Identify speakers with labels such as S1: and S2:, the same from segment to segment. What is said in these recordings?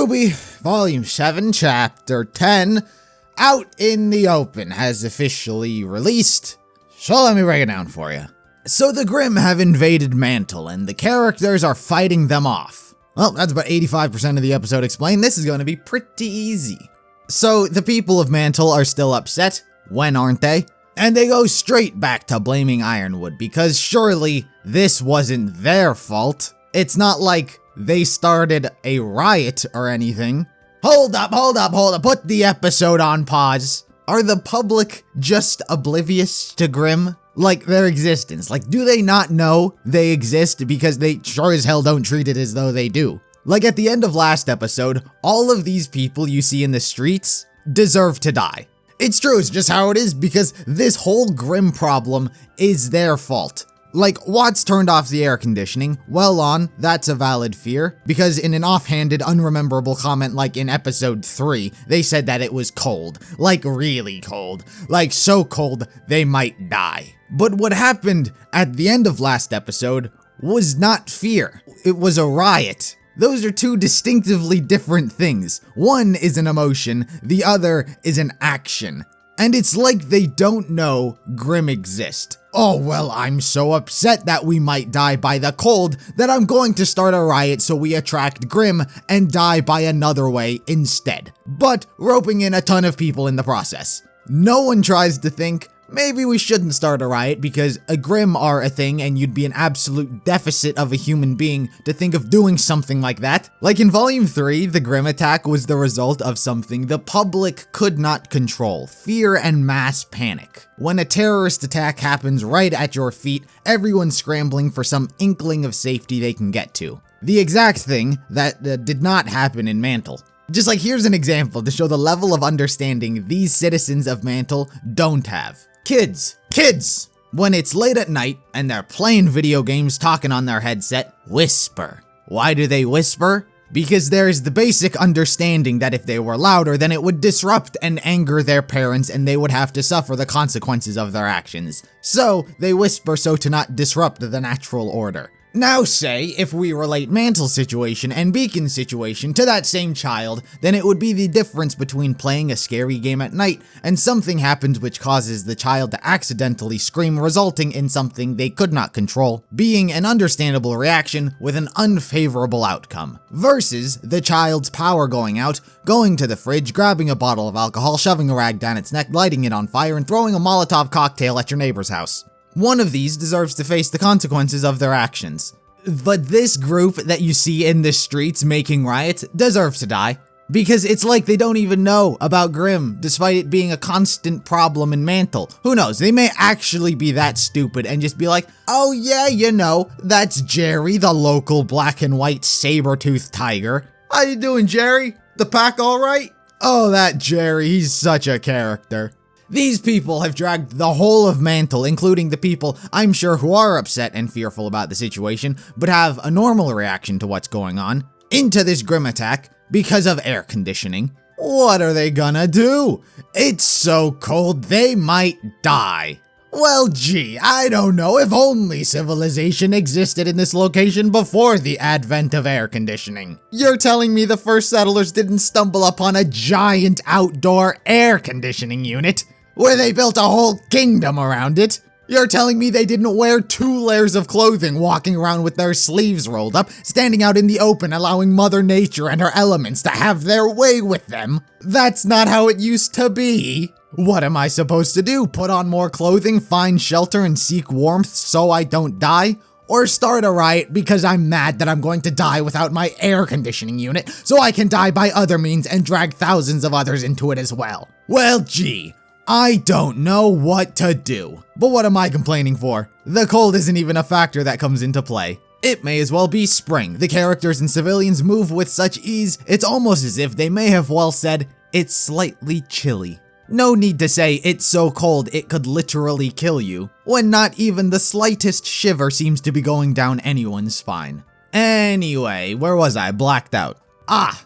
S1: RWBY, Volume 7, Chapter 10, Out in the Open, has officially released. So let me break it down for you. So the Grimm have invaded Mantle, and the characters are fighting them off. Well, that's about 85% of the episode explained. This is going to be pretty easy. So the people of Mantle are still upset. When aren't they? And they go straight back to blaming Ironwood, because surely this wasn't their fault. It's not like they started a riot or anything. Hold up, put the episode on pause. Are the public just oblivious to Grimm? Like, their existence? Like, do they not know they exist because they sure as hell don't treat it as though they do? Like, at the end of last episode, all of these people you see in the streets deserve to die. It's true, it's just how it is, because this whole Grimm problem is their fault. Like, Watts turned off the air conditioning. Well, that's a valid fear, because in an offhanded, unrememberable comment like in episode 3, they said that it was cold. Like, really cold. Like, so cold, they might die. But what happened at the end of last episode was not fear. It was a riot. Those are two distinctively different things. One is an emotion, the other is an action. And it's like they don't know Grimm exist. Oh, well, I'm so upset that we might die by the cold that I'm going to start a riot so we attract Grimm and die by another way instead. But roping in a ton of people in the process. No one tries to think, maybe we shouldn't start a riot because a Grimm are a thing and you'd be an absolute deficit of a human being to think of doing something like that. Like in Volume 3, the Grimm attack was the result of something the public could not control: fear and mass panic. When a terrorist attack happens right at your feet, everyone's scrambling for some inkling of safety they can get to. The exact thing that did not happen in Mantle. Just like, here's an example to show the level of understanding these citizens of Mantle don't have. Kids! When it's late at night and they're playing video games talking on their headset, whisper. Why do they whisper? Because there's the basic understanding that if they were louder, then it would disrupt and anger their parents and they would have to suffer the consequences of their actions. So, they whisper so to not disrupt the natural order. Now say, if we relate Mantle's situation and Beacon's situation to that same child, then it would be the difference between playing a scary game at night and something happens which causes the child to accidentally scream, resulting in something they could not control, being an understandable reaction with an unfavorable outcome, versus the child's power going out, going to the fridge, grabbing a bottle of alcohol, shoving a rag down its neck, lighting it on fire, and throwing a Molotov cocktail at your neighbor's house. One of these deserves to face the consequences of their actions. But this group that you see in the streets making riots deserves to die. Because it's like they don't even know about Grimm, despite it being a constant problem in Mantle. Who knows, they may actually be that stupid and just be like, oh yeah, you know, that's Jerry, the local black and white saber-toothed tiger. How you doing, Jerry? The pack alright? Oh, that Jerry, he's such a character. These people have dragged the whole of Mantle, including the people I'm sure who are upset and fearful about the situation, but have a normal reaction to what's going on, into this Grimm attack because of air conditioning. What are they gonna do? It's so cold they might die. Well, gee, I don't know, if only civilization existed in this location before the advent of air conditioning. You're telling me the first settlers didn't stumble upon a giant outdoor air conditioning unit, where they built a whole kingdom around it? You're telling me they didn't wear 2 layers of clothing, walking around with their sleeves rolled up, standing out in the open, allowing Mother Nature and her elements to have their way with them? That's not how it used to be. What am I supposed to do? Put on more clothing, find shelter, and seek warmth so I don't die? Or start a riot because I'm mad that I'm going to die without my air conditioning unit, so I can die by other means and drag thousands of others into it as well? Well, gee, I don't know what to do. But what am I complaining for? The cold isn't even a factor that comes into play. It may as well be spring. The characters and civilians move with such ease, it's almost as if they may have well said, it's slightly chilly. No need to say it's so cold it could literally kill you, when not even the slightest shiver seems to be going down anyone's spine. Anyway, where was I? Blacked out.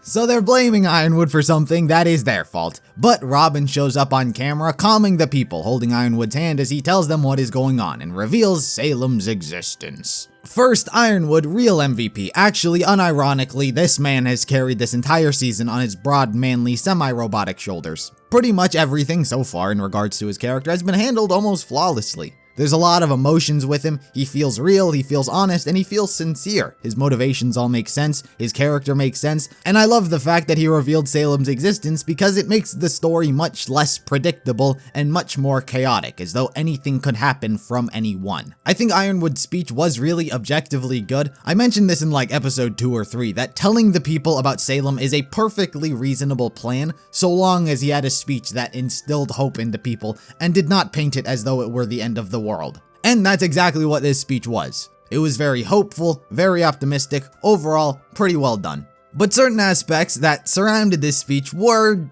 S1: So they're blaming Ironwood for something that is their fault. But Robin shows up on camera, calming the people, holding Ironwood's hand as he tells them what is going on and reveals Salem's existence. First, Ironwood, real MVP. Actually, unironically, this man has carried this entire season on his broad, manly, semi-robotic shoulders. Pretty much everything so far in regards to his character has been handled almost flawlessly. There's a lot of emotions with him, he feels real, he feels honest, and he feels sincere. His motivations all make sense, his character makes sense, and I love the fact that he revealed Salem's existence because it makes the story much less predictable and much more chaotic, as though anything could happen from anyone. I think Ironwood's speech was really objectively good. I mentioned this in like episode 2 or 3, that telling the people about Salem is a perfectly reasonable plan, so long as he had a speech that instilled hope into people and did not paint it as though it were the end of the world. And that's exactly what this speech was. It was very hopeful, very optimistic, overall, pretty well done. But certain aspects that surrounded this speech were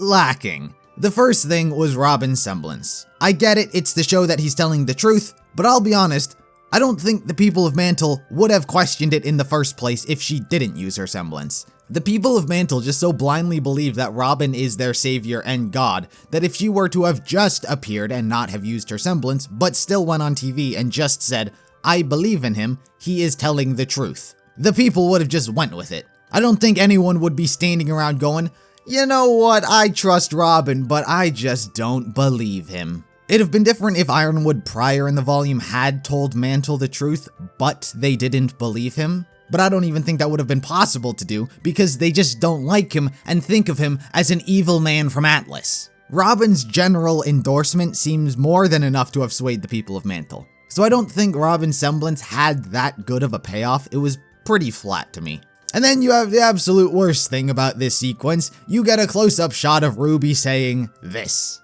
S1: lacking. The first thing was Robin's semblance. I get it, it's to show that he's telling the truth, but I'll be honest, I don't think the people of Mantle would have questioned it in the first place if she didn't use her semblance. The people of Mantle just so blindly believe that Robin is their savior and god that if she were to have just appeared and not have used her semblance, but still went on TV and just said, "I believe in him, he is telling the truth," the people would have just went with it. I don't think anyone would be standing around going, "You know what, I trust Robin, but I just don't believe him." It'd have been different if Ironwood prior in the volume had told Mantle the truth, but they didn't believe him. But I don't even think that would have been possible to do, because they just don't like him and think of him as an evil man from Atlas. Robin's general endorsement seems more than enough to have swayed the people of Mantle. So I don't think Robin's semblance had that good of a payoff, it was pretty flat to me. And then you have the absolute worst thing about this sequence, you get a close-up shot of RWBY saying this.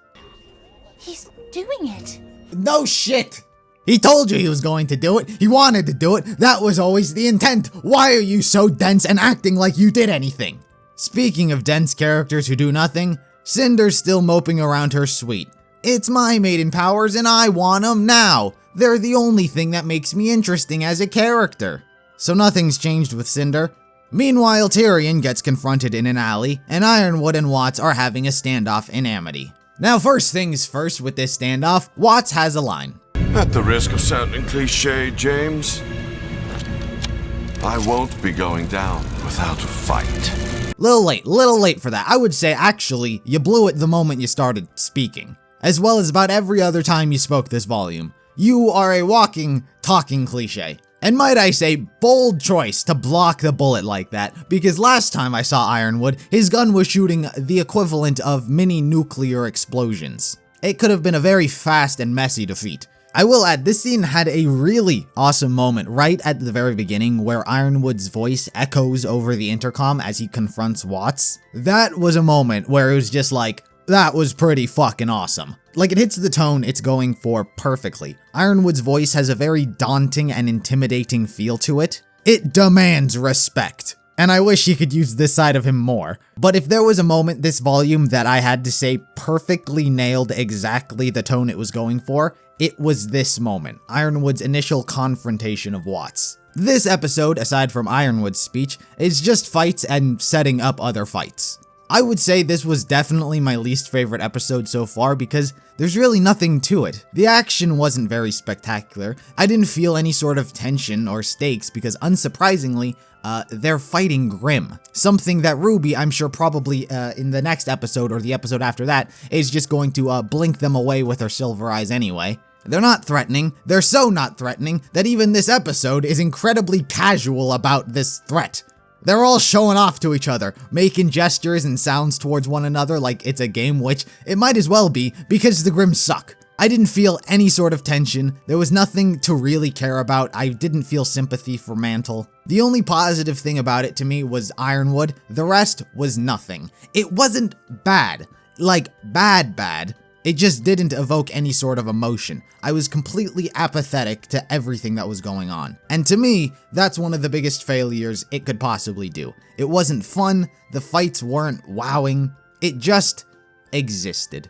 S2: He's doing it.
S1: No shit! He told you he was going to do it, he wanted to do it, that was always the intent. Why are you so dense and acting like you did anything? Speaking of dense characters who do nothing, Cinder's still moping around her suite. It's my maiden powers and I want them now. They're the only thing that makes me interesting as a character. So nothing's changed with Cinder. Meanwhile, Tyrion gets confronted in an alley, and Ironwood and Watts are having a standoff in Amity. Now first things first with this standoff, Watts has a line.
S3: At the risk of sounding cliche, James, I won't be going down without a fight.
S1: Little late for that. I would say actually, you blew it the moment you started speaking. As well as about every other time you spoke this volume. You are a walking, talking cliche. And might I say, bold choice to block the bullet like that, because last time I saw Ironwood, his gun was shooting the equivalent of mini nuclear explosions. It could have been a very fast and messy defeat. I will add, this scene had a really awesome moment right at the very beginning where Ironwood's voice echoes over the intercom as he confronts Watts. That was a moment where it was just like, that was pretty fucking awesome. Like, it hits the tone it's going for perfectly. Ironwood's voice has a very daunting and intimidating feel to it. It demands respect. And I wish he could use this side of him more. But if there was a moment this volume that I had to say perfectly nailed exactly the tone it was going for, it was this moment, Ironwood's initial confrontation of Watts. This episode, aside from Ironwood's speech, is just fights and setting up other fights. I would say this was definitely my least favorite episode so far because there's really nothing to it. The action wasn't very spectacular. I didn't feel any sort of tension or stakes because unsurprisingly, they're fighting Grimm. Something that RWBY, I'm sure probably in the next episode or the episode after that, is just going to blink them away with her silver eyes anyway. They're not threatening. They're so not threatening that even this episode is incredibly casual about this threat. They're all showing off to each other, making gestures and sounds towards one another like it's a game, which it might as well be because the Grimm suck. I didn't feel any sort of tension, there was nothing to really care about, I didn't feel sympathy for Mantle. The only positive thing about it to me was Ironwood, the rest was nothing. It wasn't bad, like bad. It just didn't evoke any sort of emotion. I was completely apathetic to everything that was going on. And to me, that's one of the biggest failures it could possibly do. It wasn't fun, the fights weren't wowing, it just existed.